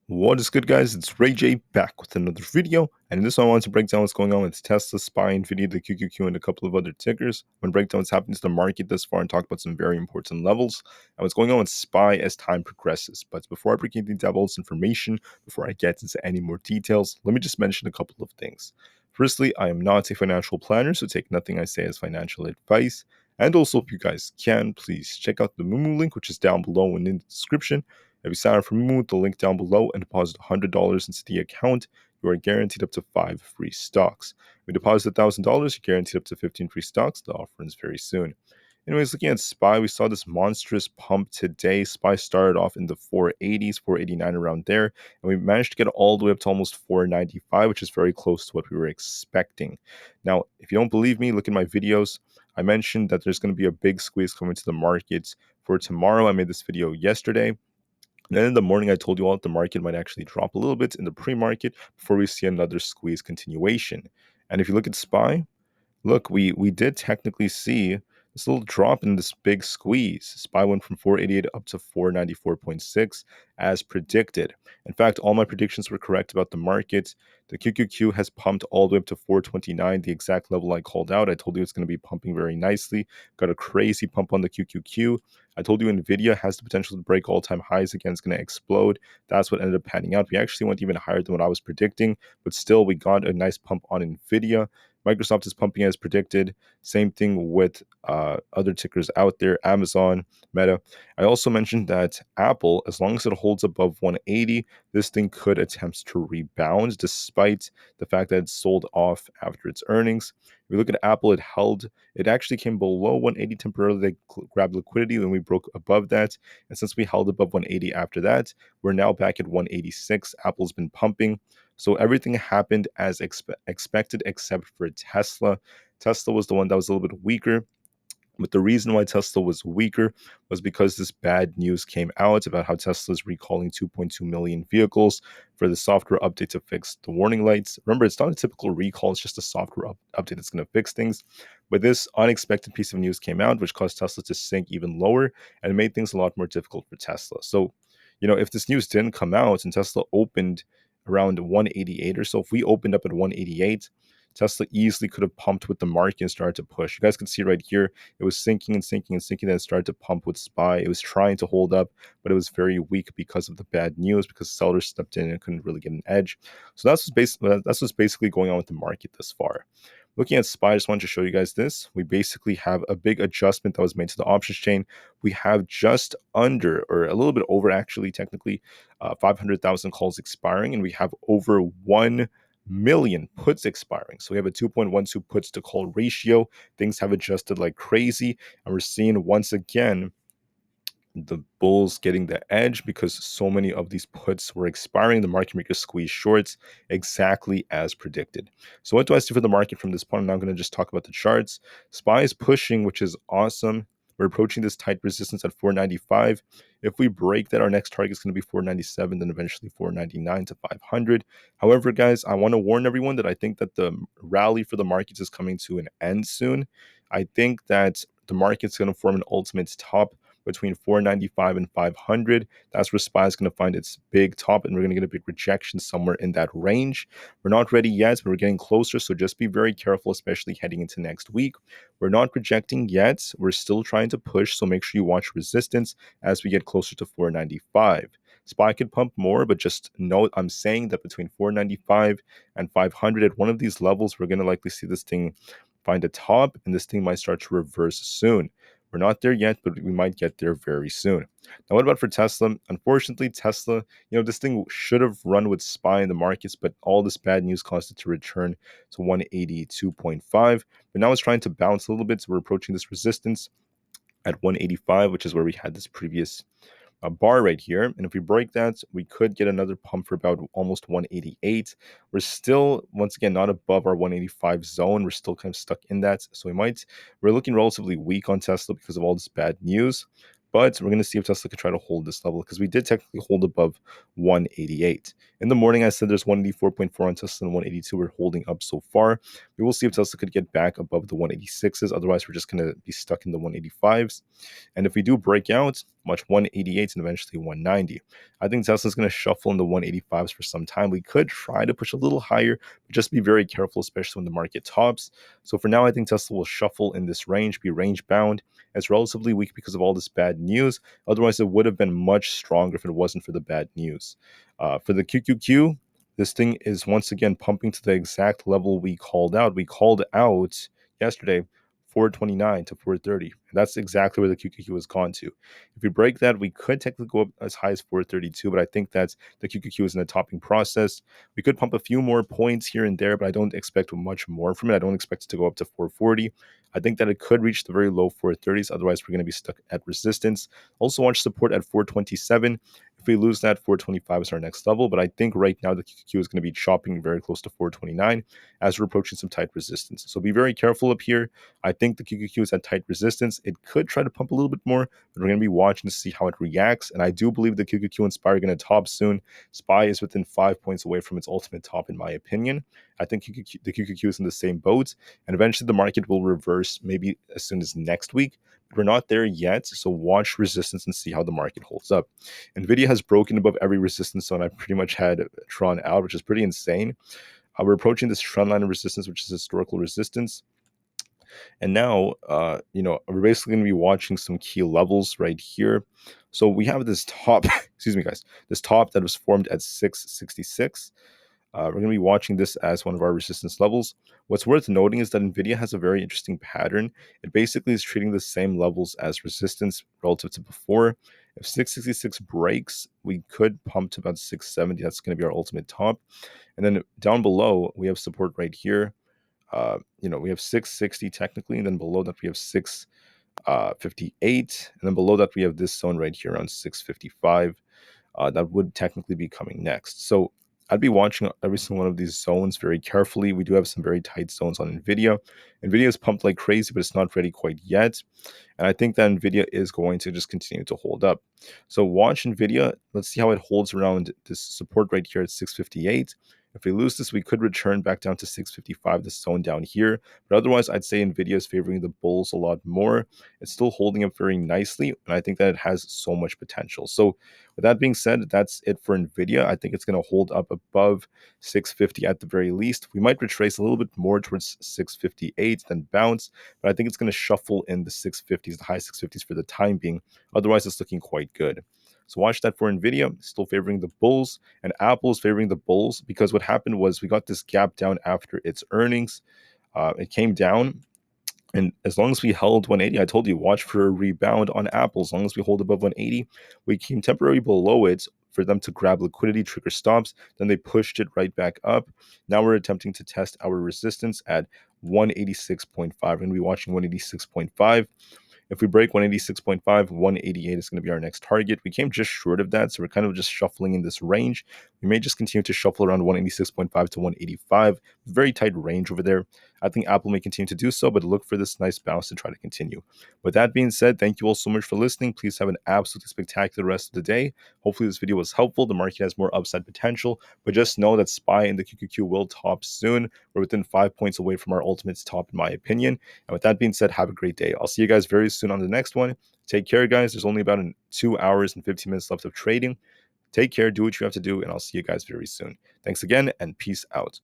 What is good, guys? It's Rey-Jay back with another video, and in this one I want to break down what's going on with Tesla, SPY, Nvda, the QQQ, and a couple of other tickers. I'm going to break down what's happening to the market thus far and talk about some very important levels and what's going on with SPY as time progresses. But before I break into devil's information, before I get into any more details, let me just mention a couple of things. Firstly, I am not a financial planner, so take nothing I say as financial advice. And also, if you guys can, please check out the Moomoo link, which is down below and in the description. If you sign up for Moomoo, the link down below, and deposit $100 into the account, you are guaranteed up to 5 free stocks. If you deposit $1,000, you're guaranteed up to 15 free stocks. The offer ends very soon. Anyways, looking at SPY, we saw this monstrous pump today. SPY started off in the 480s, 489 around there, and we managed to get all the way up to almost 495, which is very close to what we were expecting. Now, if you don't believe me, look at my videos. I mentioned that there's going to be a big squeeze coming to the markets for tomorrow. I made this video yesterday. And then in the morning, I told you all that the market might actually drop a little bit in the pre-market before we see another squeeze continuation. And if you look at SPY, look, we did technically see this little drop in this big squeeze. SPY went from 488 up to 494.6 as predicted. In fact, all my predictions were correct about the market. The QQQ has pumped all the way up to 429, the exact level I called out. I told you it's going to be pumping very nicely. Got a crazy pump on the QQQ. I told you Nvda has the potential to break all-time highs again. It's going to explode. That's what ended up panning out. We actually went even higher than what I was predicting, but still we got a nice pump on Nvda. Microsoft is pumping as predicted. Same thing with other tickers out there, Amazon, Meta. I also mentioned that Aapl, as long as it holds above 180, this thing could attempt to rebound despite the fact that it sold off after its earnings. If we look at Aapl, it actually came below 180 temporarily. They grabbed liquidity, then we broke above that. And since we held above 180 after that, we're now back at 186. Apple's been pumping. So everything happened as expected except for Tesla. Tesla was the one that was a little bit weaker. But the reason why Tesla was weaker was because this bad news came out about how Tesla is recalling 2.2 million vehicles for the software update to fix the warning lights. Remember, it's not a typical recall, it's just a software update that's going to fix things. But this unexpected piece of news came out, which caused Tesla to sink even lower and it made things a lot more difficult for Tesla. So, if this news didn't come out and Tesla opened around 188 or so, if we opened up at 188, Tesla easily could have pumped with the market and started to push. You guys can see right here, it was sinking and sinking and sinking, then it started to pump with SPY. It was trying to hold up, but it was very weak because of the bad news, because sellers stepped in and couldn't really get an edge. So that's what's basically going on with the market thus far. Looking at SPY, I just wanted to show you guys this. We basically have a big adjustment that was made to the options chain. We have just under, or a little bit over actually, technically, 500,000 calls expiring, and we have over 1 million puts expiring. So we have a 2.12 puts to call ratio. Things have adjusted like crazy, and we're seeing once again the bulls getting the edge because so many of these puts were expiring. The market maker squeezed shorts exactly as predicted. So what do I see for the market from this point? I'm now going to just talk about the charts. SPY is pushing, which is awesome. We're approaching this tight resistance at 495. If we break that, our next target is going to be 497, then eventually 499 to 500. However, guys, I want to warn everyone that I think that the rally for the markets is coming to an end soon. I think that the market's going to form an ultimate top between 495 and 500. That's where SPY is going to find its big top, and we're going to get a big rejection somewhere in that range. We're not ready yet, but we're getting closer, so just be very careful, especially heading into next week. We're not rejecting yet. We're still trying to push, so make sure you watch resistance as we get closer to 495. SPY could pump more, but just note I'm saying that between 495 and 500 at one of these levels, we're going to likely see this thing find a top, and this thing might start to reverse soon. We're not there yet, but we might get there very soon. Now, what about for Tesla? Unfortunately, Tesla, this thing should have run with SPY in the markets, but all this bad news caused it to return to 182.5. But now it's trying to bounce a little bit, so we're approaching this resistance at 185, which is where we had this previous bar right here. And if we break that, we could get another pump for about almost 188. We're still, once again, not above our 185 zone. We're still kind of stuck in that. So we're looking relatively weak on Tesla because of all this bad news. But we're going to see if Tesla could try to hold this level because we did technically hold above 188. In the morning, I said there's 184.4 on Tesla and 182. We're holding up so far. We will see if Tesla could get back above the 186s. Otherwise, we're just going to be stuck in the 185s. And if we do break out, much 188 and eventually 190. I think Tesla's going to shuffle in the 185s for some time. We could try to push a little higher, but just be very careful, especially when the market tops. So for now, I think Tesla will shuffle in this range, be range bound. It's relatively weak because of all this bad news. Otherwise, it would have been much stronger if it wasn't for the bad news. For the QQQ, this thing is once again pumping to the exact level we called out. We called out yesterday 429 to 430. That's exactly where the QQQ has gone to. If we break that, we could technically go up as high as 432, but I think that the QQQ is in the topping process. We could pump a few more points here and there, but I don't expect much more from it. I don't expect it to go up to 440. I think that it could reach the very low 430s. Otherwise, we're going to be stuck at resistance. Also watch support at 427. If we lose that, 425 is our next level. But I think right now the QQQ is going to be chopping very close to 429 as we're approaching some tight resistance. So be very careful up here. I think the QQQ is at tight resistance. It could try to pump a little bit more, but we're going to be watching to see how it reacts. And I do believe the QQQ and SPY are going to top soon. SPY is within 5 points away from its ultimate top, in my opinion. I think the QQQ is in the same boat, and eventually the market will reverse maybe as soon as next week. But we're not there yet, so watch resistance and see how the market holds up. Nvidia has broken above every resistance zone I pretty much had drawn out, which is pretty insane. We're approaching this trend line of resistance, which is historical resistance. And now, we're basically going to be watching some key levels right here. So we have this top, excuse me, guys, this top that was formed at 666. We're going to be watching this as one of our resistance levels. What's worth noting is that NVIDIA has a very interesting pattern. It basically is treating the same levels as resistance relative to before. If 666 breaks, we could pump to about 670. That's going to be our ultimate top. And then down below, we have support right here. We have 660 technically, and then below that we have 658, and then below that we have this zone right here around 655. That would technically be coming next. So I'd be watching every single one of these zones very carefully. We do have some very tight zones on NVIDIA. NVIDIA is pumped like crazy, but it's not ready quite yet. And I think that NVIDIA is going to just continue to hold up. So watch NVIDIA. Let's see how it holds around this support right here at 658. If we lose this, we could return back down to 655, this zone down here. But otherwise, I'd say NVIDIA is favoring the bulls a lot more. It's still holding up very nicely, and I think that it has so much potential. So with that being said, that's it for NVIDIA. I think it's going to hold up above 650 at the very least. We might retrace a little bit more towards 658, then bounce, but I think it's going to shuffle in the 650s, the high 650s for the time being. Otherwise, it's looking quite good. So watch that for NVIDIA, still favoring the bulls, and Apple is favoring the bulls because what happened was we got this gap down after its earnings. It came down, and as long as we held 180, I told you, watch for a rebound on Apple. As long as we hold above 180, we came temporarily below it for them to grab liquidity, trigger stops. Then they pushed it right back up. Now we're attempting to test our resistance at 186.5. We're going to be watching 186.5. If we break 186.5, 188 is going to be our next target. We came just short of that, so we're kind of just shuffling in this range. We may just continue to shuffle around 186.5 to 185. Very tight range over there. I think Apple may continue to do so, but look for this nice bounce to try to continue. With that being said, thank you all so much for listening. Please have an absolutely spectacular rest of the day. Hopefully this video was helpful. The market has more upside potential, but just know that SPY and the QQQ will top soon. We're within 5 points away from our ultimate top, in my opinion. And with that being said, have a great day. I'll see you guys very soon on the next one. Take care, guys. There's only about 2 hours and 15 minutes left of trading. Take care, do what you have to do, and I'll see you guys very soon. Thanks again, and peace out.